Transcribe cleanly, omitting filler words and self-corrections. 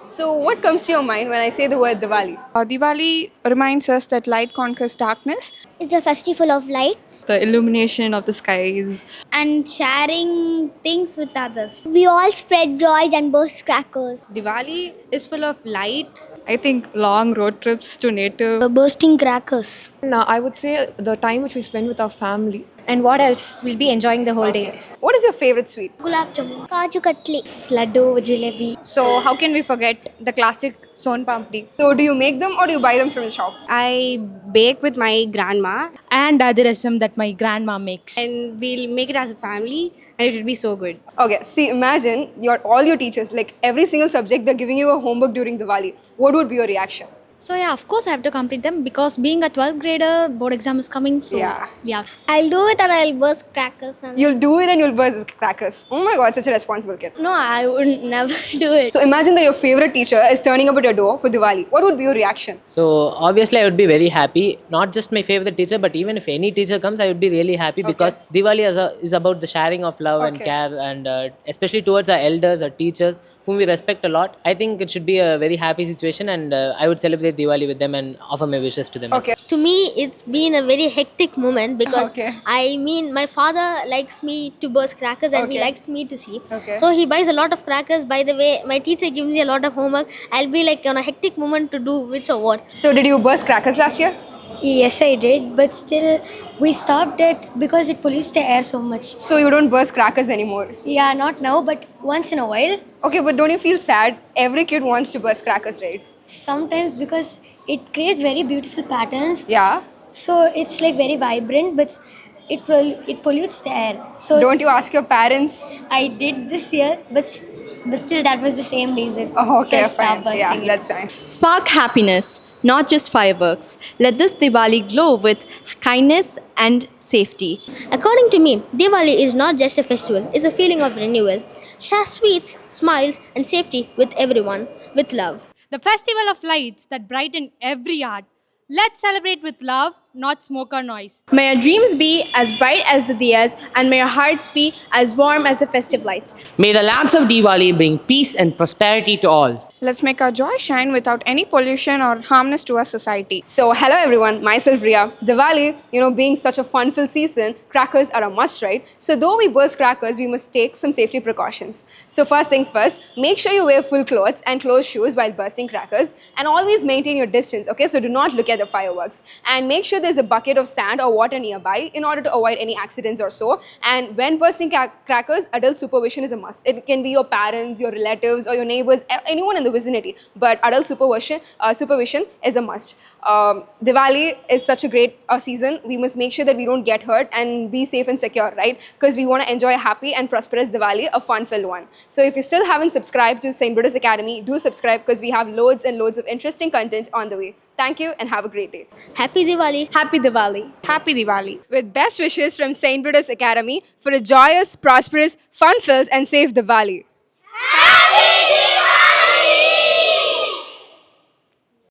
So, what comes to your mind when I say the word Diwali? Diwali reminds us that light conquers darkness. It's the festival of lights The illumination of the skies. and sharing things with others. We all spread joys and burst crackers. Diwali is full of light. I think long road trips to native. Bursting crackers. Now, I would say the time which we spend with our family. And what else? We'll be enjoying the whole day. What is your favorite sweet? Gulab jamun. Kaju katli. Laddu, jalebi. So how can we forget the classic son papdi? So, do you make them or do you buy them from the shop? I bake with my grandma and Adirasam that my grandma makes. and we'll make it as a family and it will be so good. Okay, see, imagine all your teachers, like every single subject, they're giving you a homework during Diwali. What would be your reaction? So yeah, of course I have to complete them because being a 12th grader, board exam is coming. So Yeah. I'll do it and I'll burst crackers. You'll do it and you'll burst the crackers. Oh my god, such a responsible kid. No, I would never do it. So, imagine that your favorite teacher is turning up at your door for Diwali. What would be your reaction? So obviously I would be very happy. Not just my favorite teacher, but even if any teacher comes, I would be really happy because Diwali is about the sharing of love and care, and especially towards our elders, our teachers, whom we respect a lot. I think it should be a very happy situation, and I would celebrate Diwali with them and offer my wishes to them. Okay. To me, it's been a very hectic moment because Okay. I mean, my father likes me to burst crackers and he Okay. likes me to see. Okay. So he buys a lot of crackers. By the way, my teacher gives me a lot of homework. I'll be like on a hectic moment to do which or what. So, did you burst crackers last year? Yes, I did, but still, we stopped it because it pollutes the air so much. So, you don't burst crackers anymore? Yeah, not now, but once in a while. Okay, but don't you feel sad? Every kid wants to burst crackers, right? Sometimes because it creates very beautiful patterns. Yeah. So it's like very vibrant, but it pollutes the air. So Don't you ask your parents? I did this year, but still that was the same reason. Oh, okay, So I stopped fine. Yeah, bursting it. that's nice. Spark happiness, not just fireworks. Let this Diwali glow with kindness and safety. According to me, Diwali is not just a festival, it's a feeling of renewal. Share sweets, smiles, and safety with everyone with love. The festival of lights that brighten every heart. Let's celebrate with love, not smoke or noise. May your dreams be as bright as the diyas, and may your hearts be as warm as the festive lights. May the lamps of Diwali bring peace and prosperity to all. Let's make our joy shine without any pollution or harmness to our society. So, hello everyone, myself Ria. Diwali, being such a fun-filled season, crackers are a must, right? So, though we burst crackers, we must take some safety precautions. So, first things first, make sure you wear full clothes and closed shoes while bursting crackers, and always maintain your distance, okay? So, do not look at the fireworks. And make sure there's a bucket of sand or water nearby in order to avoid any accidents or so. And when bursting crackers, adult supervision is a must. It can be your parents, your relatives, or your neighbors, anyone in the vicinity, but adult supervision is a must. Diwali is such a great season. We must make sure that we don't get hurt and be safe and secure, right? Because we want to enjoy a happy and prosperous Diwali, a fun-filled one. So if you still haven't subscribed to St. Buddha's Academy, do subscribe because we have loads and loads of interesting content on the way. Thank you and have a great day. Happy Diwali! Happy Diwali. Happy Diwali. With best wishes from St. Buddha's Academy for a joyous, prosperous, fun-filled and safe Diwali.